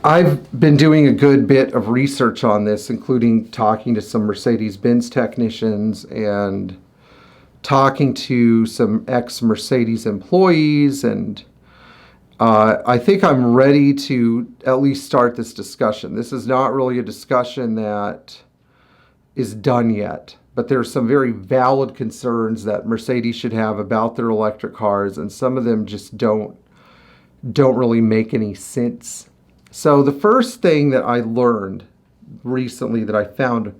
I've been doing a good bit of research on this, including talking to some Mercedes Benz technicians and talking to some ex-Mercedes employees, and I think I'm ready to at least start this discussion. This is not really a discussion that is done yet, but there are some very valid concerns that Mercedes should have about their electric cars, and some of them just don't really make any sense. So the first thing that I learned recently that I found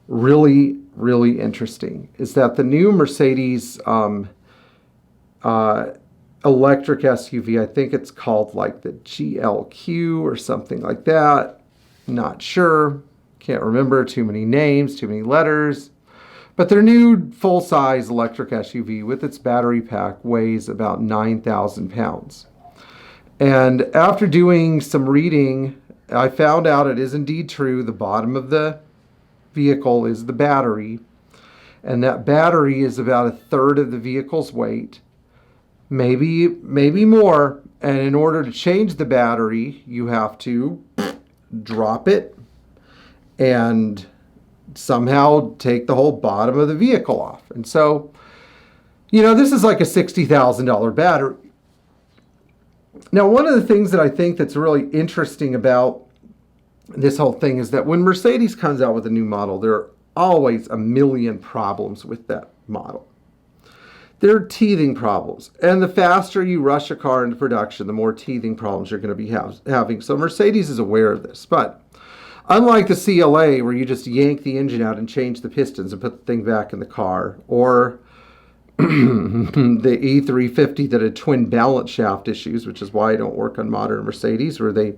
really, really interesting is that the new Mercedes electric SUV, I think it's called like the GLQ or something like that. Not sure. Can't remember. Too many names, too many letters. But their new full-size electric SUV with its battery pack weighs about 9,000 pounds. And after doing some reading, I found out it is indeed true. The bottom of the vehicle is the battery, and that battery is about a third of the vehicle's weight, maybe more. And in order to change the battery, you have to drop it and somehow take the whole bottom of the vehicle off. And so, this is like a $60,000 battery. Now, one of the things that I think that's really interesting about this whole thing is that when Mercedes comes out with a new model, there are always a million problems with that model. There are teething problems. And the faster you rush a car into production, the more teething problems you're going to be having. So Mercedes is aware of this. But unlike the CLA, where you just yank the engine out and change the pistons and put the thing back in the car, or the E350 that had twin balance shaft issues, which is why I don't work on modern Mercedes, where they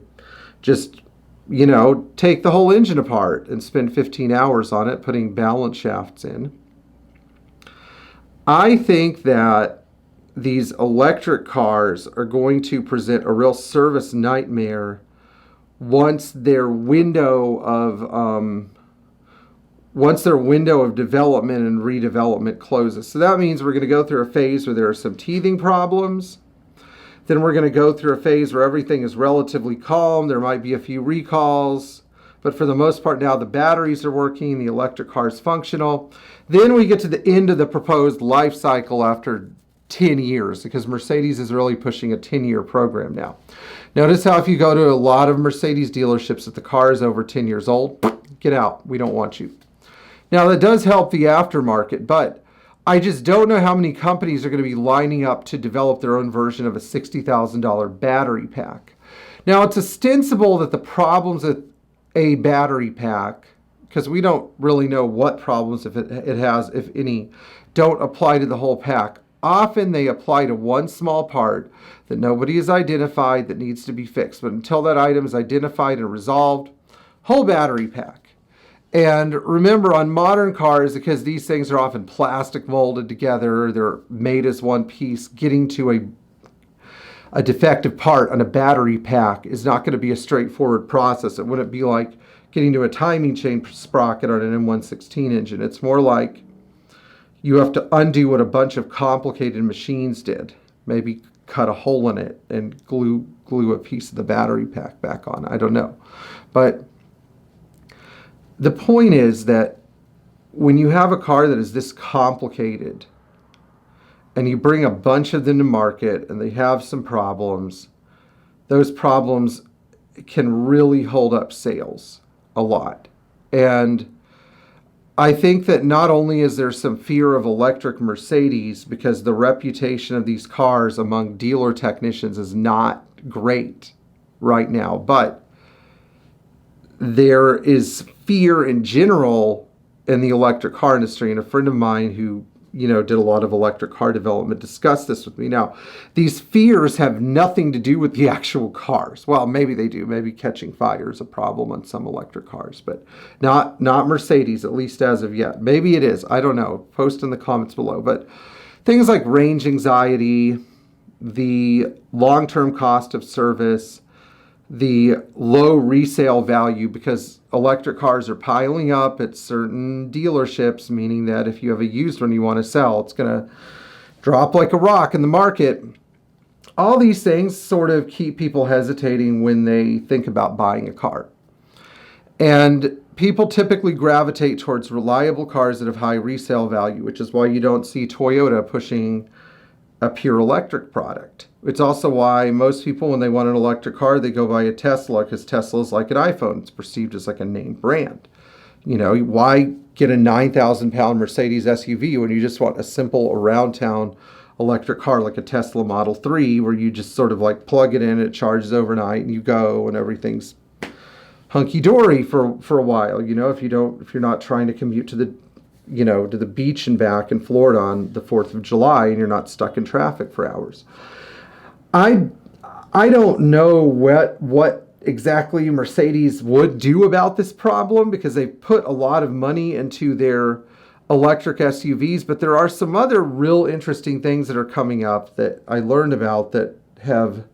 just, take the whole engine apart and spend 15 hours on it putting balance shafts in. I think that these electric cars are going to present a real service nightmare once their window of development and redevelopment closes. So that means we're going to go through a phase where there are some teething problems. Then we're going to go through a phase where everything is relatively calm. There might be a few recalls, but for the most part now the batteries are working, the electric car is functional. Then we get to the end of the proposed life cycle after 10 years, because Mercedes is really pushing a 10-year program now. Notice how if you go to a lot of Mercedes dealerships, if the car is over 10 years old, get out. We don't want you. Now, that does help the aftermarket, but I just don't know how many companies are going to be lining up to develop their own version of a $60,000 battery pack. Now, it's ostensible that the problems with a battery pack, because we don't really know what problems if it has, if any, don't apply to the whole pack. Often they apply to one small part that nobody has identified that needs to be fixed. But until that item is identified and resolved, whole battery pack. And remember, on modern cars, because these things are often plastic molded together, they're made as one piece, getting to a defective part on a battery pack is not going to be a straightforward process. It wouldn't be like getting to a timing chain sprocket on an M116 engine. It's more like you have to undo what a bunch of complicated machines did. Maybe cut a hole in it and glue a piece of the battery pack back on. I don't know. But the point is that when you have a car that is this complicated and you bring a bunch of them to market and they have some problems, those problems can really hold up sales a lot. And I think that not only is there some fear of electric Mercedes because the reputation of these cars among dealer technicians is not great right now, but there is fear in general in the electric car industry. And a friend of mine who did a lot of electric car development discussed this with me. Now, these fears have nothing to do with the actual cars. Well, maybe they do. Maybe catching fire is a problem on some electric cars, but not Mercedes, at least as of yet. Maybe it is. I don't know. Post in the comments below. But things like range anxiety, the long-term cost of service, the low resale value, because electric cars are piling up at certain dealerships, meaning that if you have a used one you want to sell, it's going to drop like a rock in the market. all these things sort of keep people hesitating when they think about buying a car. And people typically gravitate towards reliable cars that have high resale value, which is why you don't see Toyota pushing a pure electric product. It's also why most people, when they want an electric car, they go buy a Tesla, because Tesla is like an iPhone. It's perceived as like a name brand. You know, why get a 9,000-pound Mercedes SUV when you just want a simple around-town electric car like a Tesla Model 3, where you just sort of like plug it in, it charges overnight, and you go, and everything's hunky-dory for a while. You know, if you're not trying to commute to the, you know, to the beach and back in Florida on the 4th of July, and you're not stuck in traffic for hours. I don't know what exactly Mercedes would do about this problem, because they've put a lot of money into their electric SUVs, but there are some other real interesting things that are coming up that I learned about that have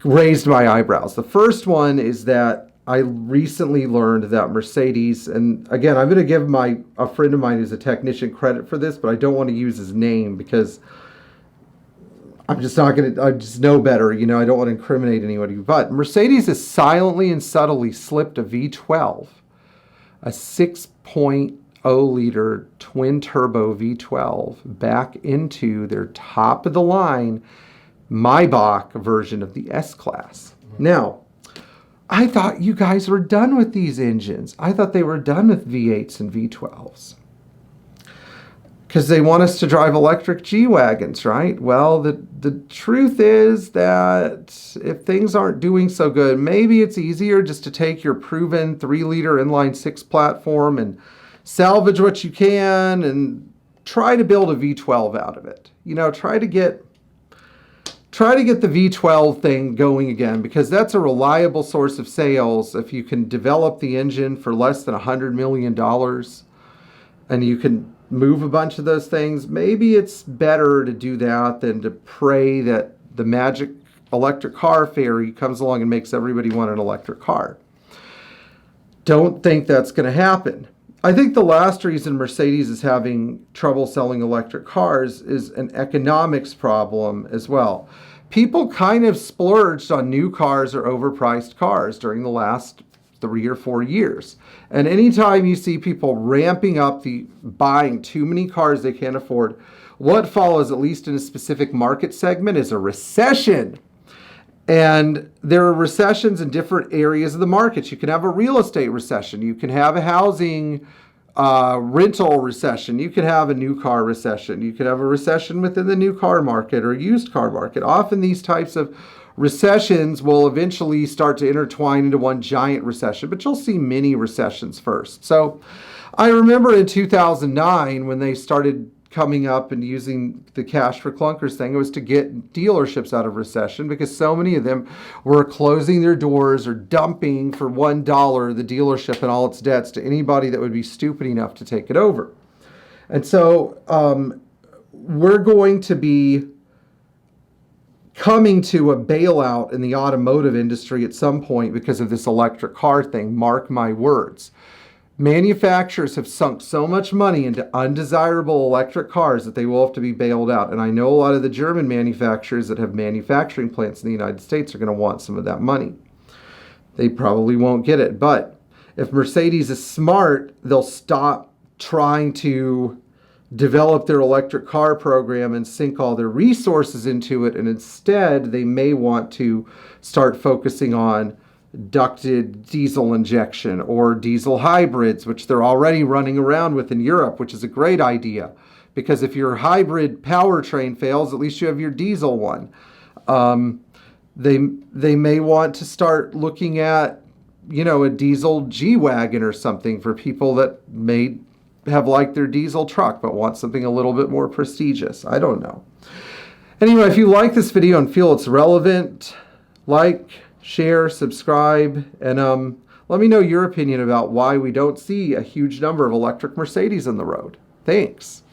raised my eyebrows. The first one is that I recently learned that Mercedes, and again, I'm going to give a friend of mine who's a technician credit for this, but I don't want to use his name because I just know better. You know, I don't want to incriminate anybody. But Mercedes has silently and subtly slipped a V12, a 6.0 liter twin turbo V12, back into their top of the line Maybach version of the S-Class. Now, I thought you guys were done with these engines. I thought they were done with V8s and V12s, because they want us to drive electric G-Wagons, right? Well, the truth is that if things aren't doing so good, maybe it's easier just to take your proven 3-liter inline-6 platform and salvage what you can and try to build a V12 out of it. You know, try to get the V12 thing going again, because that's a reliable source of sales. If you can develop the engine for less than $100 million and you can move a bunch of those things, maybe it's better to do that than to pray that the magic electric car fairy comes along and makes everybody want an electric car. Don't think that's going to happen. I think the last reason Mercedes is having trouble selling electric cars is an economics problem as well. People kind of splurged on new cars or overpriced cars during the last 3 or 4 years. And anytime you see people ramping up the buying too many cars they can't afford, what follows, at least in a specific market segment, is a recession. And there are recessions in different areas of the market. You can have a real estate recession. You can have a housing rental recession. You can have a new car recession. You can have a recession within the new car market or used car market. Often these types of recessions will eventually start to intertwine into one giant recession, but you'll see mini recessions first. So I remember in 2009 when they started coming up and using the cash for clunkers thing, it was to get dealerships out of recession, because so many of them were closing their doors or dumping for $1 the dealership and all its debts to anybody that would be stupid enough to take it over. And so we're going to be coming to a bailout in the automotive industry at some point because of this electric car thing. Mark my words. Manufacturers have sunk so much money into undesirable electric cars that they will have to be bailed out. And I know a lot of the German manufacturers that have manufacturing plants in the United States are going to want some of that money. They probably won't get it. But if Mercedes is smart, they'll stop trying to develop their electric car program and sink all their resources into it. And instead, they may want to start focusing on ducted diesel injection or diesel hybrids, which they're already running around with in Europe, which is a great idea, because if your hybrid powertrain fails, at least you have your diesel one. They may want to start looking at, you know, a diesel G-Wagon or something for people that may have liked their diesel truck but want something a little bit more prestigious. I don't know. Anyway, if you like this video and feel it's relevant, like, share, subscribe, and let me know your opinion about why we don't see a huge number of electric Mercedes on the road. Thanks.